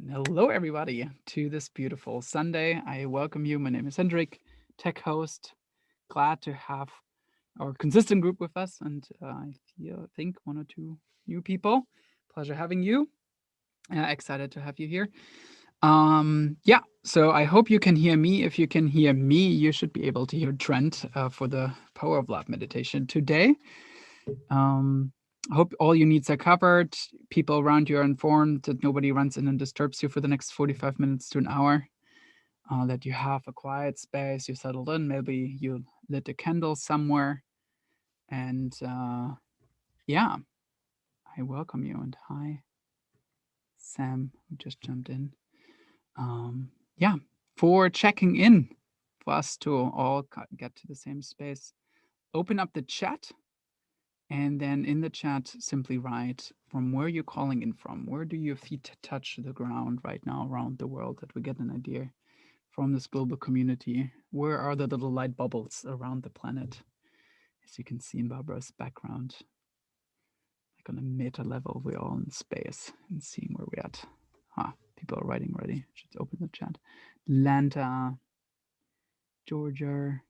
And hello, everybody, to this beautiful Sunday. I welcome you. My name is Hendrik, tech host. Glad to have our consistent group with us, and think one or two new people. Pleasure having you. Excited to have you here. Yeah, so I hope you can hear me. If you can hear me, you should be able to hear Trent for the Power of Love meditation today. I hope all your needs are covered. People around you are informed that nobody runs in and disturbs you for the next 45 minutes to an hour. That you have a quiet space, you settled in, maybe you lit a candle somewhere. And yeah, I welcome you. And hi, Sam, who just jumped in. Yeah, for checking in, for us to all get to the same space, open up the chat. And then in the chat, simply write from where you're calling in from. Where do your feet touch the ground right now around the world, that we get an idea from this global community? Where are the little light bubbles around the planet? As you can see in Barbara's background, like on a meta level, we're all in space and seeing where we're at. People are writing already. Should open the chat. Atlanta, Georgia,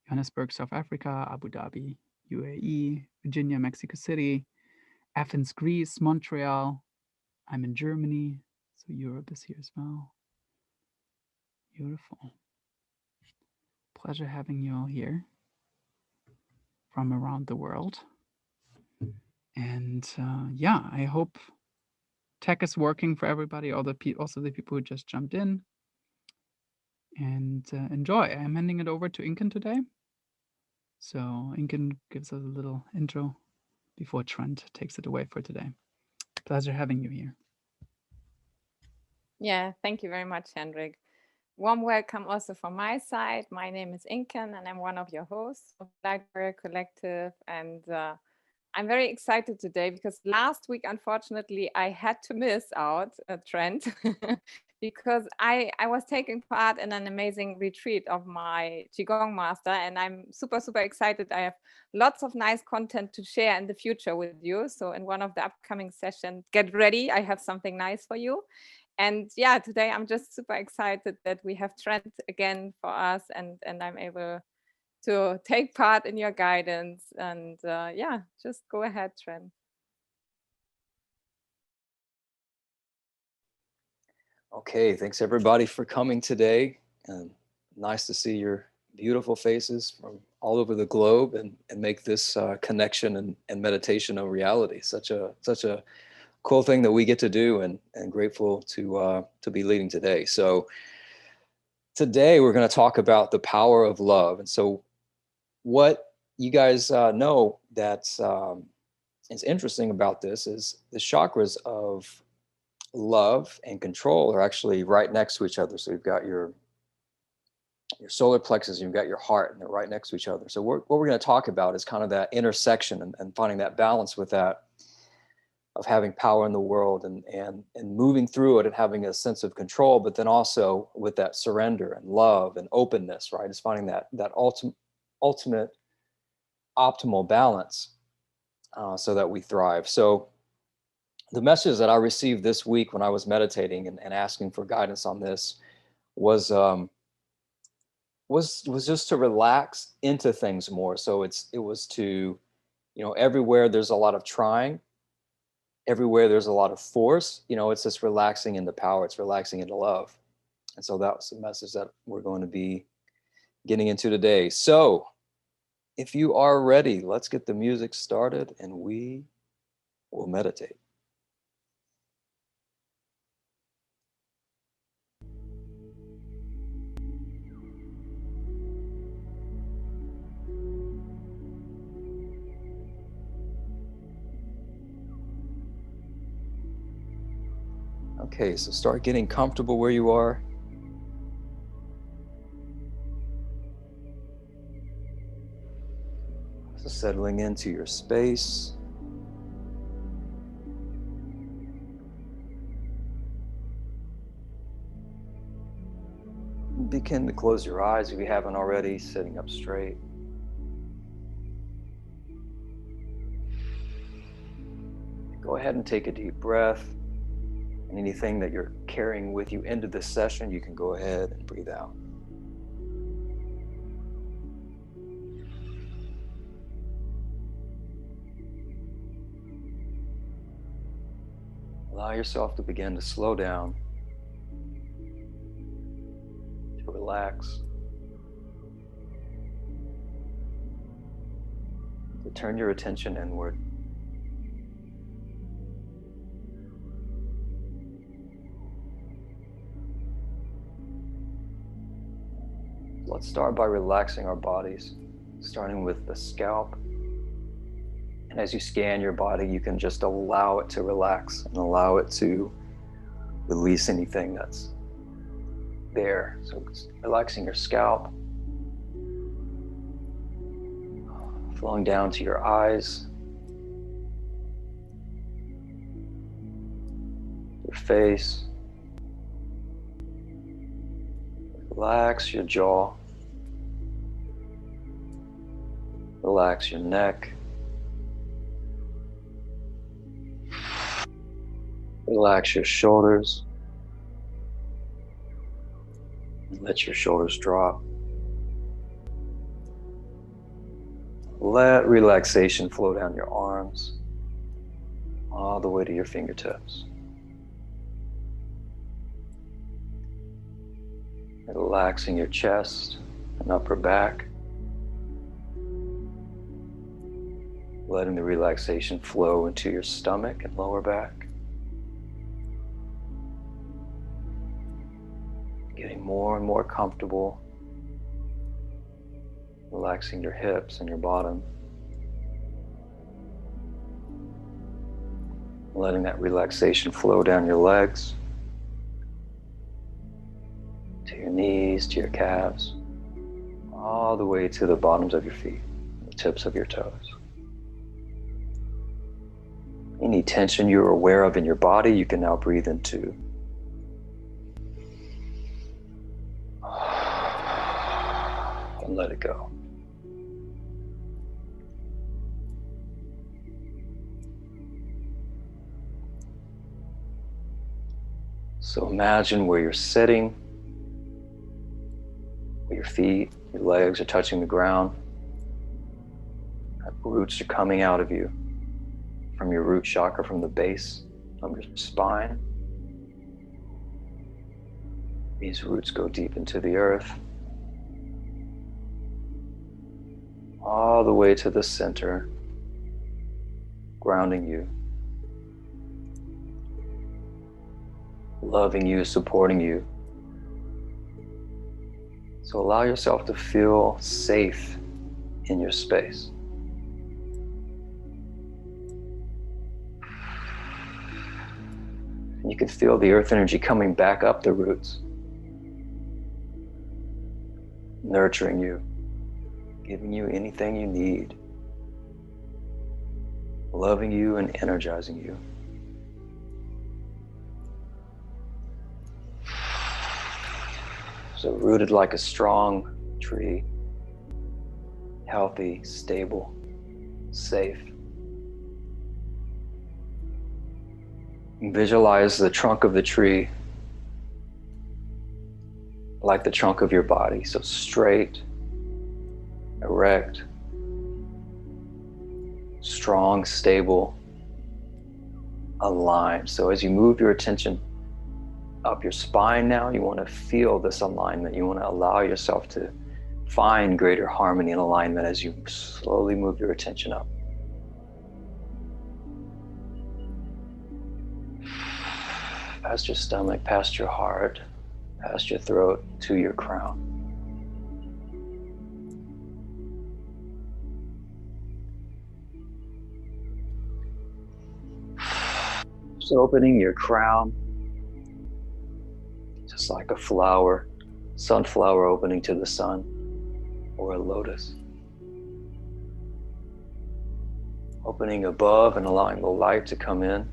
Johannesburg, South Africa, Abu Dhabi, UAE, Virginia, Mexico City, Athens, Greece, Montreal. I'm in Germany, so Europe is here as well. Beautiful. Pleasure having you all here from around the world. And yeah, I hope tech is working for everybody, also the people who just jumped in. And enjoy. I'm handing it over to Inken today. So Inken gives us a little intro before Trent takes it away for today. Pleasure having you here. Yeah, thank you very much, Hendrik. Warm welcome also from my side. My name is Inken, and I'm one of your hosts of the Light Warrior Collective. And I'm very excited today because last week, unfortunately, I had to miss out a Trent because I was taking part in an amazing retreat of my Qigong master, and I'm super, super excited. I have lots of nice content to share in the future with you. So in one of the upcoming sessions, get ready. I have something nice for you. And yeah, today I'm just super excited that we have Trent again for us, and I'm able to take part in your guidance. And yeah, just go ahead, Trent. Okay, thanks everybody for coming today. And nice to see your beautiful faces from all over the globe and make this connection and meditation a reality. Such a cool thing that we get to do, and grateful to be leading today. So today we're going to talk about the power of love. And so what you guys know that's is interesting about this is the chakras of love and control are actually right next to each other. So you've got your solar plexus, you've got your heart, and they're right next to each other. So what we're going to talk about is kind of that intersection and finding that balance with that, of having power in the world and moving through it and having a sense of control, but then also with that surrender and love and openness, right? It's finding that ultimate optimal balance so that we thrive. So the message that I received this week when I was meditating and asking for guidance on this was just to relax into things more. So it was to, everywhere there's a lot of trying, everywhere there's a lot of force, it's just relaxing into power, it's relaxing into love. And so that was the message that we're going to be getting into today. So if you are ready, let's get the music started and we will meditate. Okay, so start getting comfortable where you are. So settling into your space. Begin to close your eyes if you haven't already, sitting up straight. Go ahead and take a deep breath And anything that you're carrying with you into this session, you can go ahead and breathe out. Allow yourself to begin to slow down, to relax, to turn your attention inward. Let's start by relaxing our bodies, starting with the scalp. And as you scan your body, you can just allow it to relax and allow it to release anything that's there. So relaxing your scalp, flowing down to your eyes, your face. Relax your jaw. Relax your neck. Relax your shoulders. And let your shoulders drop. Let relaxation flow down your arms, all the way to your fingertips. Relaxing your chest and upper back. Letting the relaxation flow into your stomach and lower back. Getting more and more comfortable. Relaxing your hips and your bottom. Letting that relaxation flow down your legs, to your knees, to your calves, all the way to the bottoms of your feet, the tips of your toes. Any tension you're aware of in your body, you can now breathe into. And let it go. So imagine where you're sitting, where your feet, your legs are touching the ground. Roots are coming out of you from your root chakra, from the base of your spine. These roots go deep into the earth, all the way to the center, grounding you, loving you, supporting you. So allow yourself to feel safe in your space. And you can feel the earth energy coming back up the roots, nurturing you, giving you anything you need, loving you and energizing you. So rooted like a strong tree, healthy, stable, safe. Visualize the trunk of the tree like the trunk of your body, so straight, erect, strong, stable, aligned. So as you move your attention up your spine now, you want to feel this alignment. You want to allow yourself to find greater harmony and alignment as you slowly move your attention up. Past your stomach, past your heart, past your throat, to your crown. Just opening your crown, just like a flower, sunflower opening to the sun, or a lotus. Opening above and allowing the light to come in.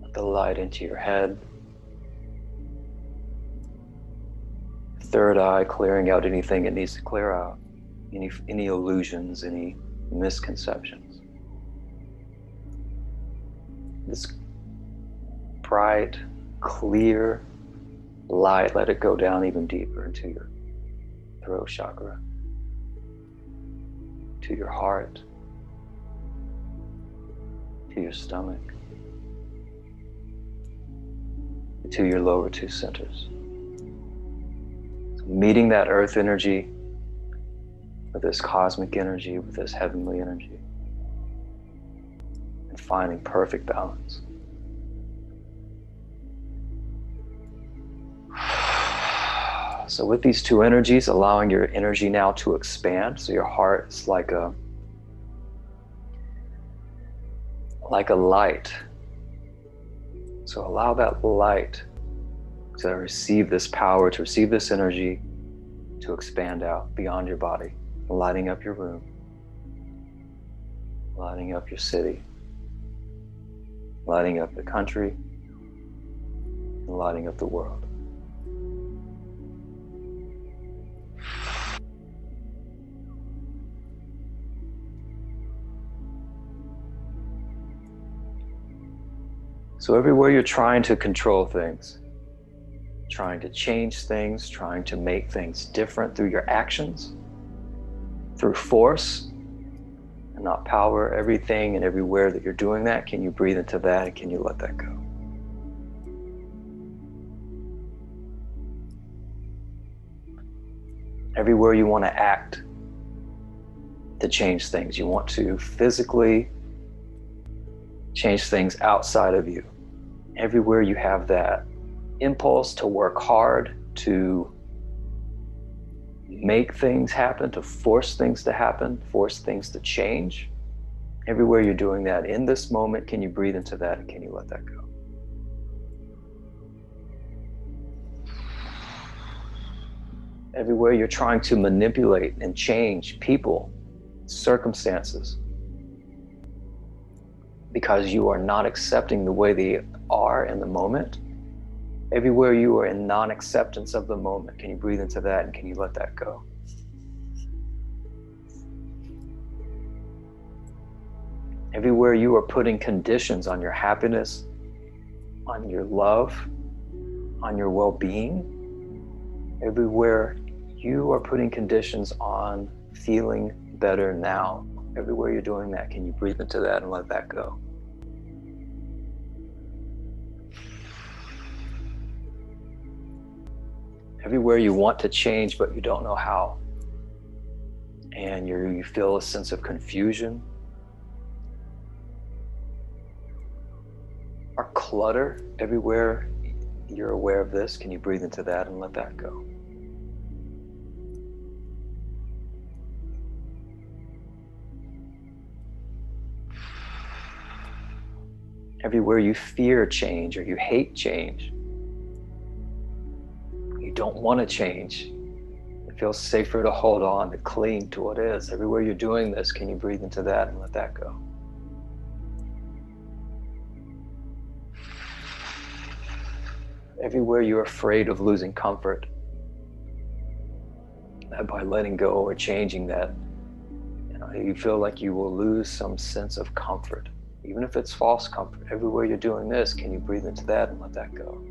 Let the light into your head. Third eye, clearing out anything it needs to clear out. Any illusions, any misconceptions. This bright, clear light, let it go down even deeper into your throat chakra, to your heart, to your stomach, to your lower two centers. So meeting that earth energy with this cosmic energy, with this heavenly energy, and finding perfect balance. So with these two energies, allowing your energy now to expand. So your heart is like a light. So allow that light to receive this power, to receive this energy, to expand out beyond your body, lighting up your room, lighting up your city, lighting up the country, and lighting up the world. So everywhere you're trying to control things, trying to change things, trying to make things different through your actions, through force and not power, everything and everywhere that you're doing that, can you breathe into that and can you let that go? Everywhere you want to act to change things, you want to physically change things outside of you. Everywhere you have that impulse to work hard, to make things happen, to force things to happen, force things to change. Everywhere you're doing that in this moment, can you breathe into that and can you let that go? Everywhere you're trying to manipulate and change people, circumstances, because you are not accepting the way they are in the moment. Everywhere you are in non-acceptance of the moment, can you breathe into that and can you let that go? Everywhere you are putting conditions on your happiness, on your love, on your well-being, everywhere you are putting conditions on feeling better now, everywhere you're doing that, can you breathe into that and let that go? Everywhere you want to change but you don't know how, and you feel a sense of confusion or clutter, everywhere you're aware of this, can you breathe into that and let that go? Everywhere you fear change or you hate change, you don't want to change, it feels safer to hold on, to cling to what is. Everywhere you're doing this, can you breathe into that and let that go? Everywhere you're afraid of losing comfort, that by letting go or changing that, you feel like you will lose some sense of comfort, even if it's false comfort. Everywhere you're doing this, can you breathe into that and let that go?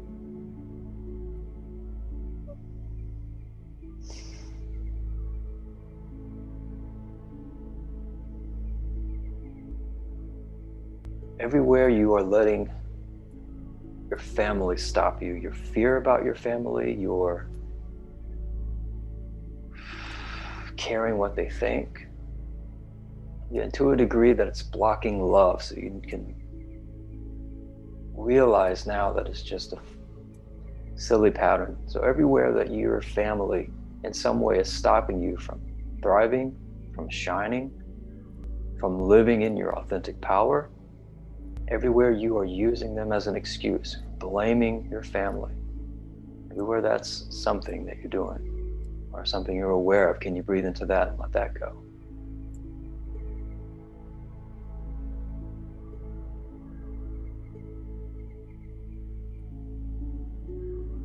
Everywhere you are letting your family stop you, your fear about your family, your caring what they think, to a degree that it's blocking love, so you can realize now that it's just a silly pattern. So everywhere that your family in some way is stopping you from thriving, from shining, from living in your authentic power, everywhere you are using them as an excuse, blaming your family, everywhere that's something that you're doing or something you're aware of, can you breathe into that and let that go?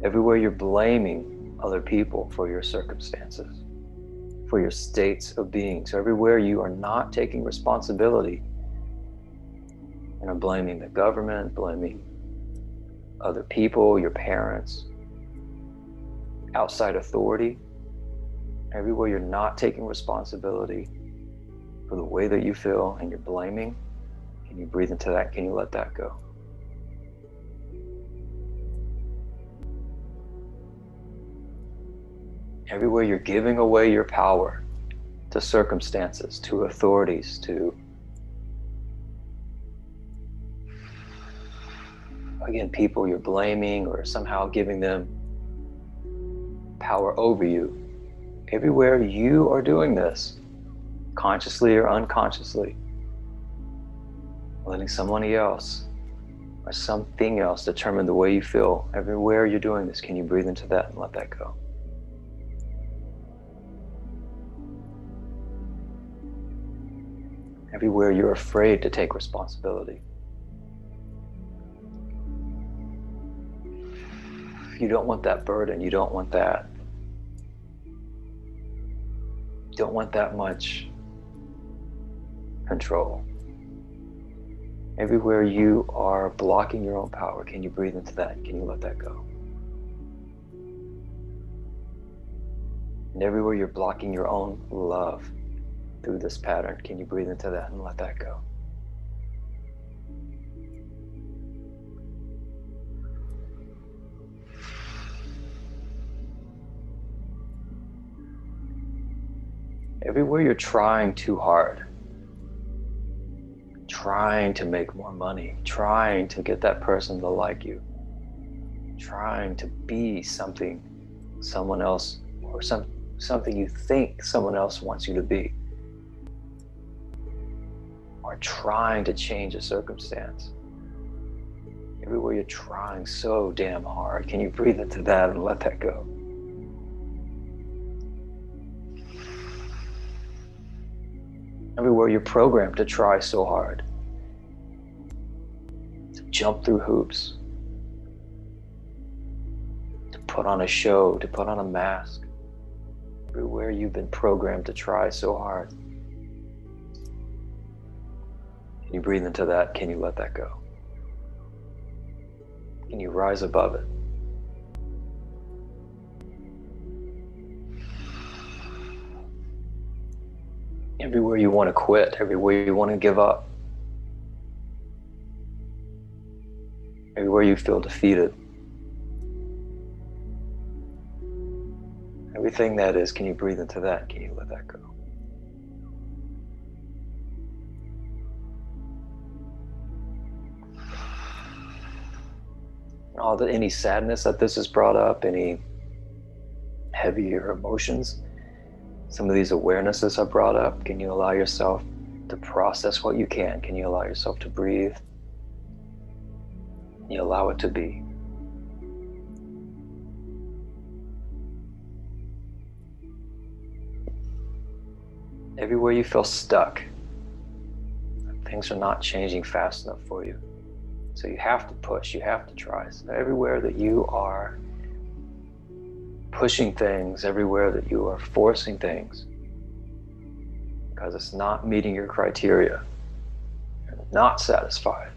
Everywhere you're blaming other people for your circumstances, for your states of being. So everywhere you are not taking responsibility and are blaming the government, blaming other people, your parents, outside authority, everywhere you're not taking responsibility for the way that you feel and you're blaming, can you breathe into that? Can you let that go? Everywhere you're giving away your power to circumstances, to authorities, to, again, people you're blaming or somehow giving them power over you. Everywhere you are doing this, consciously or unconsciously, letting somebody else or something else determine the way you feel. Everywhere you're doing this, can you breathe into that and let that go? Everywhere you're afraid to take responsibility. You don't want that burden, you don't want that. You don't want that much control. Everywhere you are blocking your own power, can you breathe into that? Can you let that go? And everywhere you're blocking your own love through this pattern, can you breathe into that and let that go? Everywhere you're trying too hard, trying to make more money, trying to get that person to like you, trying to be something someone else or something you think someone else wants you to be, or trying to change a circumstance. Everywhere you're trying so damn hard, can you breathe into that and let that go? Everywhere you're programmed to try so hard, to jump through hoops, to put on a show, to put on a mask. Everywhere you've been programmed to try so hard. Can you breathe into that? Can you let that go? Can you rise above it? Everywhere you want to quit, everywhere you want to give up, everywhere you feel defeated, everything that is, can you breathe into that? Can you let that go? Any sadness that this has brought up, any heavier emotions, some of these awarenesses are brought up, can you allow yourself to process what you can? Can you allow yourself to breathe? Can you allow it to be? Everywhere you feel stuck, things are not changing fast enough for you. So you have to push, you have to try. So everywhere that you are pushing things, everywhere that you are forcing things, because it's not meeting your criteria, you're not satisfied.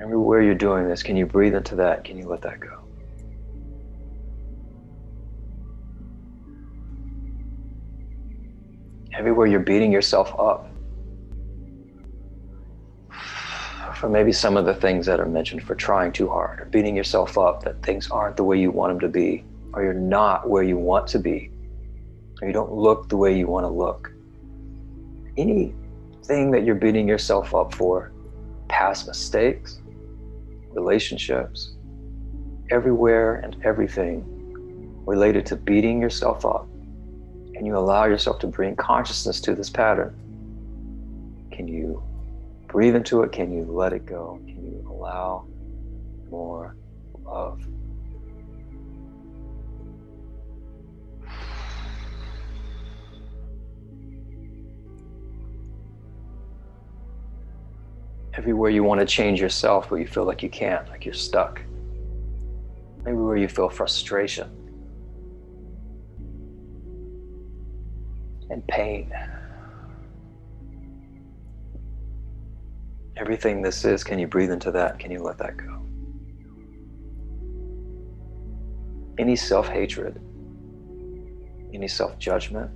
Everywhere you're doing this, can you breathe into that? Can you let that go? Everywhere you're beating yourself up for maybe some of the things that are mentioned, for trying too hard, or beating yourself up that things aren't the way you want them to be, or you're not where you want to be, or you don't look the way you want to look. Anything that you're beating yourself up for, past mistakes, relationships, everywhere and everything related to beating yourself up, and you allow yourself to bring consciousness to this pattern, can you breathe into it? Can you let it go? Can you allow more love? Everywhere you want to change yourself, but you feel like you can't, like you're stuck. Maybe where you feel frustration. and pain. Everything this is, can you breathe into that? Can you let that go? Any self-hatred, any self-judgment,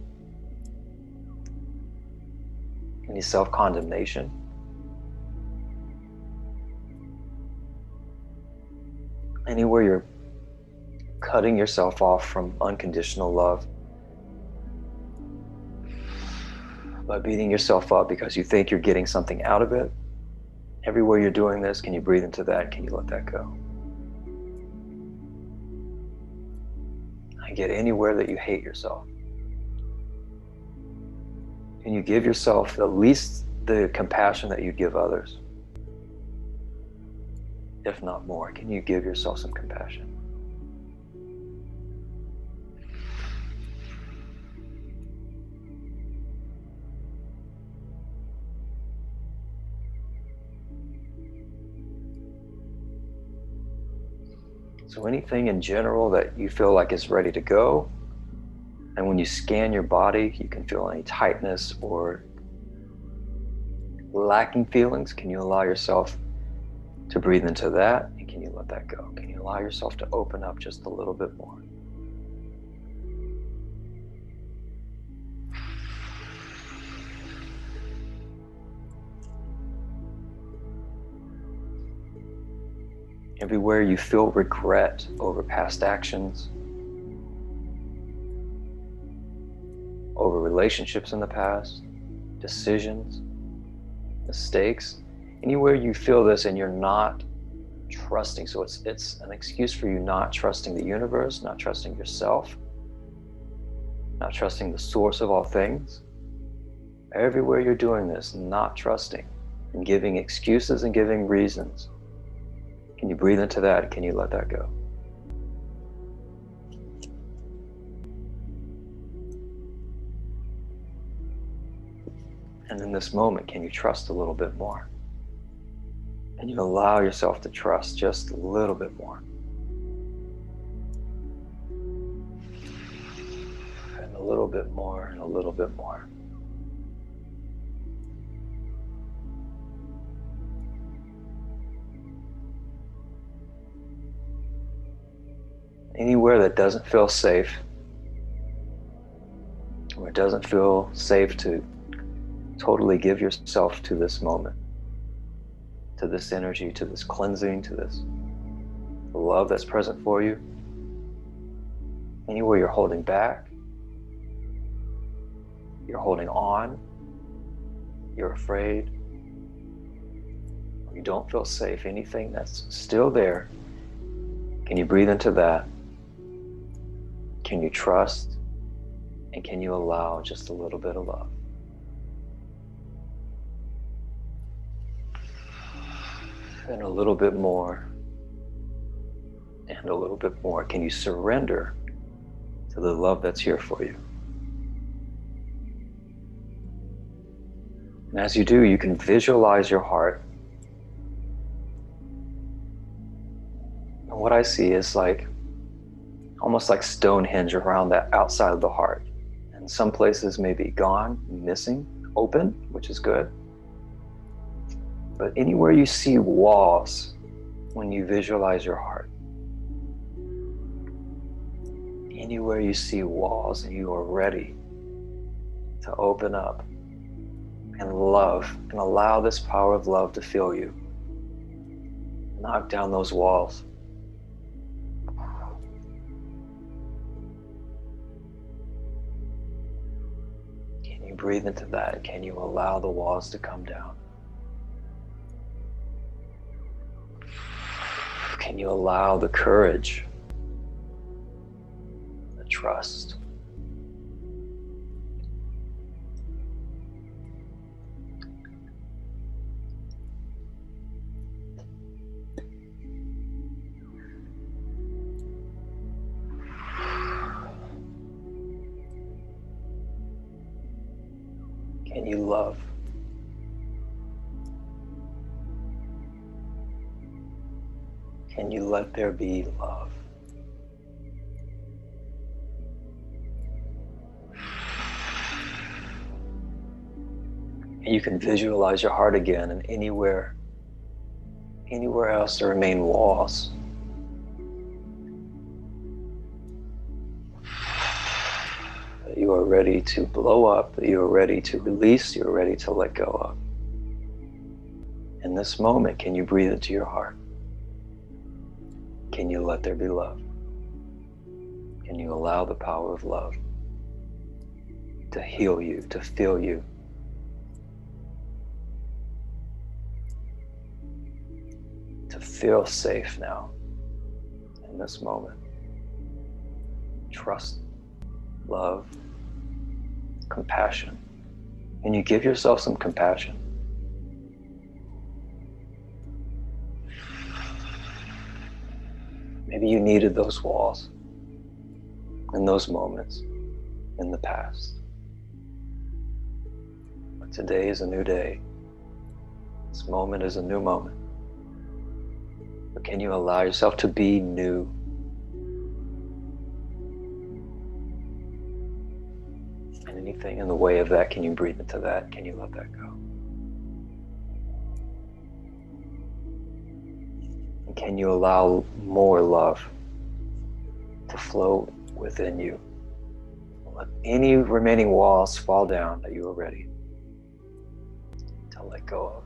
any self-condemnation, anywhere you're cutting yourself off from unconditional love by beating yourself up because you think you're getting something out of it. Everywhere you're doing this, can you breathe into that? Can you let that go? I get anywhere that you hate yourself. Can you give yourself at least the compassion that you give others? If not more, can you give yourself some compassion? So anything in general that you feel like is ready to go, and when you scan your body, you can feel any tightness or lacking feelings, can you allow yourself to breathe into that, and can you let that go? Can you allow yourself to open up just a little bit more? Everywhere you feel regret over past actions, over relationships in the past, decisions, mistakes, anywhere you feel this and you're not trusting, so it's an excuse for you not trusting the universe, not trusting yourself, not trusting the source of all things. Everywhere you're doing this, not trusting and giving excuses and giving reasons, can you breathe into that? Can you let that go? And in this moment, can you trust a little bit more? Can you allow yourself to trust just a little bit more? And a little bit more, and a little bit more. Anywhere that doesn't feel safe, or it doesn't feel safe to totally give yourself to this moment, to this energy, to this cleansing, to this love that's present for you. Anywhere you're holding back, you're holding on, you're afraid, or you don't feel safe, anything that's still there, can you breathe into that? Can you trust? And can you allow just a little bit of love? And a little bit more, and a little bit more. Can you surrender to the love that's here for you? And as you do, you can visualize your heart. And what I see is almost like Stonehenge around that outside of the heart. And some places may be gone, missing, open, which is good. But anywhere you see walls when you visualize your heart, anywhere you see walls and you are ready to open up and love and allow this power of love to fill you, knock down those walls. Can you breathe into that? Can you allow the walls to come down? Can you allow the courage, the trust, can you love? Can you let there be love? And you can visualize your heart again, and anywhere else there remain walls. That you are ready to blow up, that you are ready to release, you are ready to let go of. In this moment, can you breathe into your heart? Can you let there be love? Can you allow the power of love to heal you, to fill you? To feel safe now, in this moment. Trust, love, compassion. Can you give yourself some compassion? Maybe you needed those walls in those moments in the past. But today is a new day. This moment is a new moment. But can you allow yourself to be new? And anything in the way of that, can you breathe into that? Can you let that go? And can you allow more love to flow within you? Let any remaining walls fall down that you are ready to let go of.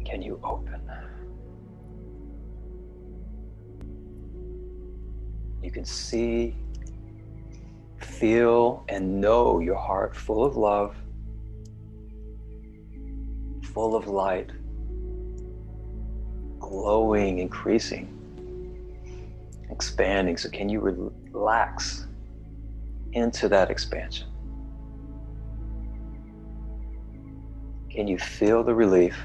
Can you open? You can see, feel, and know your heart full of love, full of light, glowing, increasing, expanding. So can you relax into that expansion? Can you feel the relief?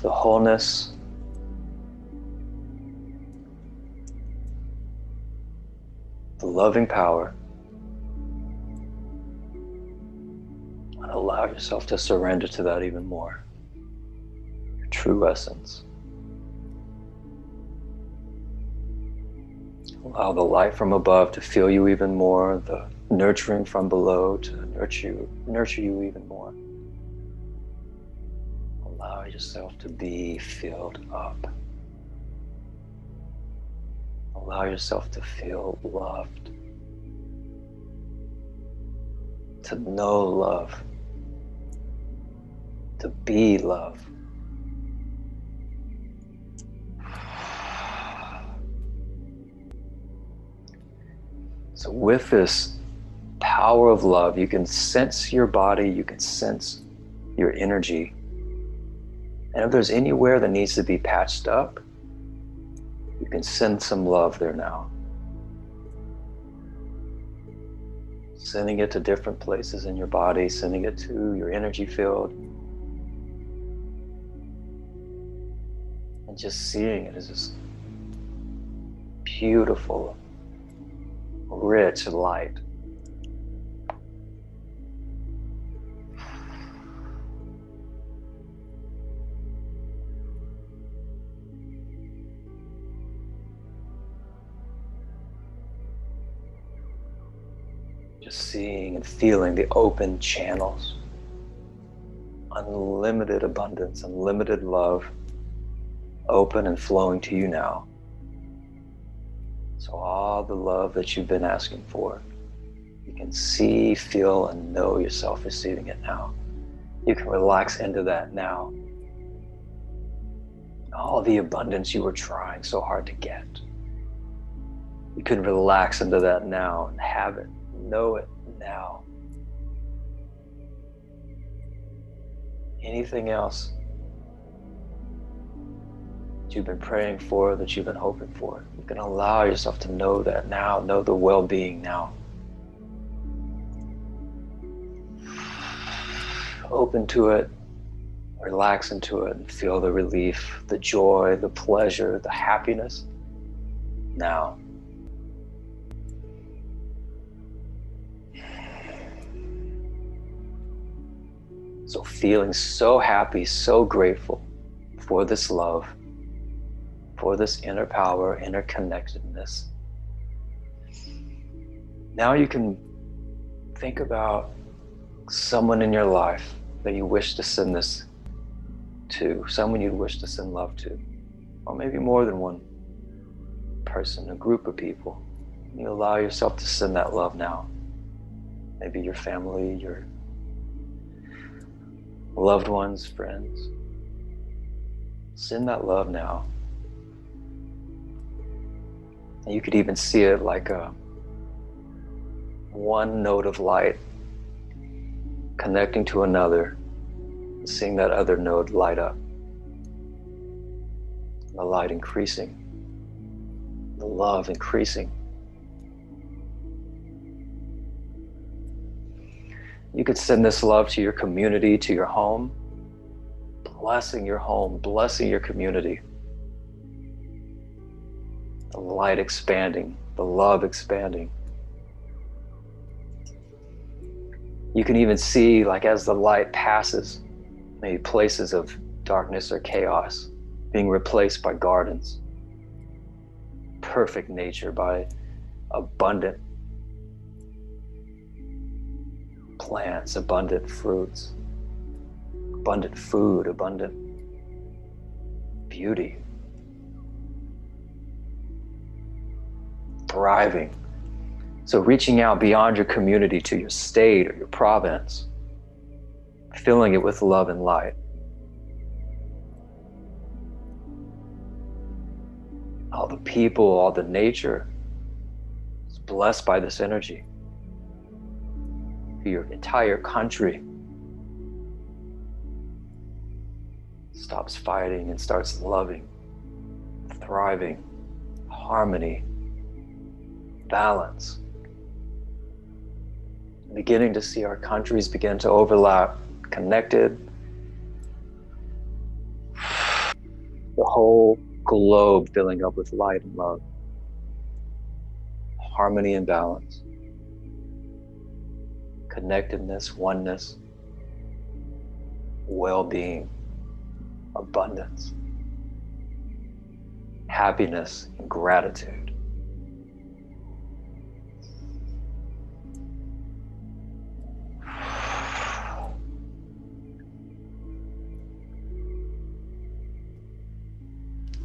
The wholeness, the loving power, and allow yourself to surrender to that even more. Your true essence. Allow the light from above to fill you even more, the nurturing from below to nurture you even more. Allow yourself to be filled up. Allow yourself to feel loved. To know love. To be love. So with this power of love, you can sense your body, you can sense your energy. And if there's anywhere that needs to be patched up, you can send some love there now. Sending it to different places in your body, sending it to your energy field. And just seeing it as this beautiful, rich light. Just seeing and feeling the open channels, unlimited abundance, unlimited love, open and flowing to you now. So all the love that you've been asking for, you can see, feel, and know yourself receiving it now. You can relax into that now. All the abundance you were trying so hard to get, you can relax into that now and have it. Know it now. Anything else that you've been praying for, that you've been hoping for, you can allow yourself to know that now, know the well-being now. Open to it, relax into it, and feel the relief, the joy, the pleasure, the happiness now. So feeling so happy, so grateful for this love, for this inner power, inner connectedness. Now you can think about someone in your life that you wish to send this to, someone you'd wish to send love to, or maybe more than one person, a group of people. You allow yourself to send that love now. Maybe your family, your loved ones, friends. Send that love now. And you could even see it like a one node of light connecting to another, and seeing that other node light up. The light increasing, the love increasing. You could send this love to your community, to your home, blessing your home, blessing your community. The light expanding, the love expanding. You can even see, like, as the light passes, maybe places of darkness or chaos being replaced by gardens, perfect nature, by abundant plants, abundant fruits, abundant food, abundant beauty, thriving. So reaching out beyond your community to your state or your province, filling it with love and light. All the people, all the nature is blessed by this energy. Your entire country stops fighting and starts loving, thriving, harmony, balance. Beginning to see our countries begin to overlap, connected. The whole globe filling up with light and love, harmony and balance, connectedness, oneness, well-being, abundance, happiness, and gratitude.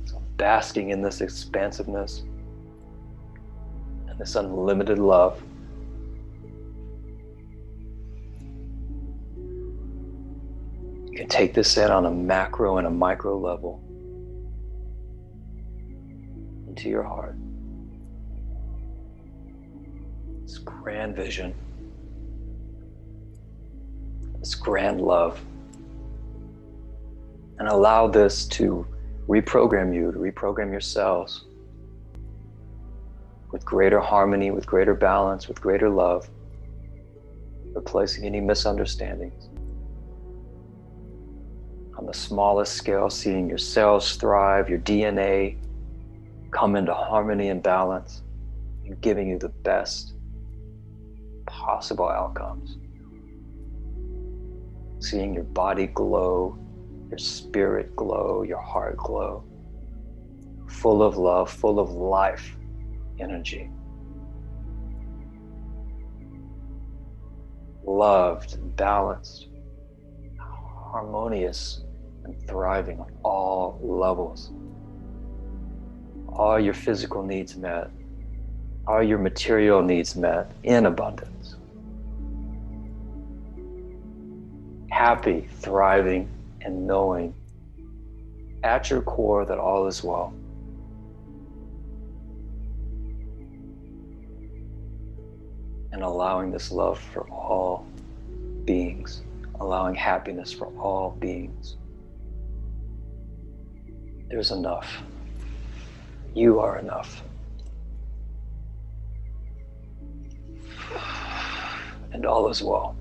So basking in this expansiveness and this unlimited love. You can take this in on a macro and a micro level into your heart. This grand vision, this grand love, and allow this to reprogram you, to reprogram yourselves with greater harmony, with greater balance, with greater love, replacing any misunderstandings. On the smallest scale, seeing your cells thrive, your DNA come into harmony and balance, and giving you the best possible outcomes. Seeing your body glow, your spirit glow, your heart glow, full of love, full of life energy. Loved, balanced, harmonious, and thriving on all levels. All your physical needs met, all your material needs met in abundance. Happy, thriving, and knowing at your core that all is well. And allowing this love for all beings, allowing happiness for all beings. There's enough. You are enough. And all is well.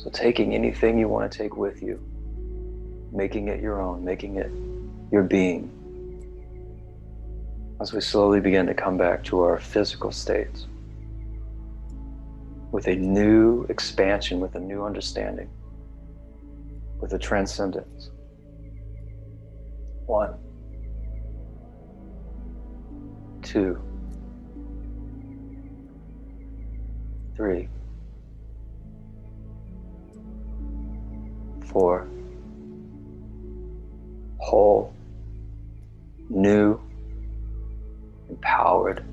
So taking anything you want to take with you, making it your own, making it your being, as we slowly begin to come back to our physical states with a new expansion, with a new understanding, with a transcendence. 1, 2, 3, 4, whole, new, empowered.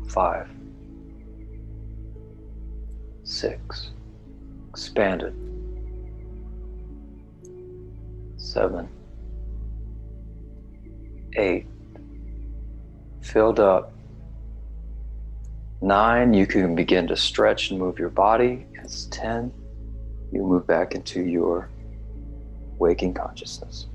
5, 6, expanded. 7, 8, filled up. 9, you can begin to stretch and move your body. It's 10, you move back into your waking consciousness.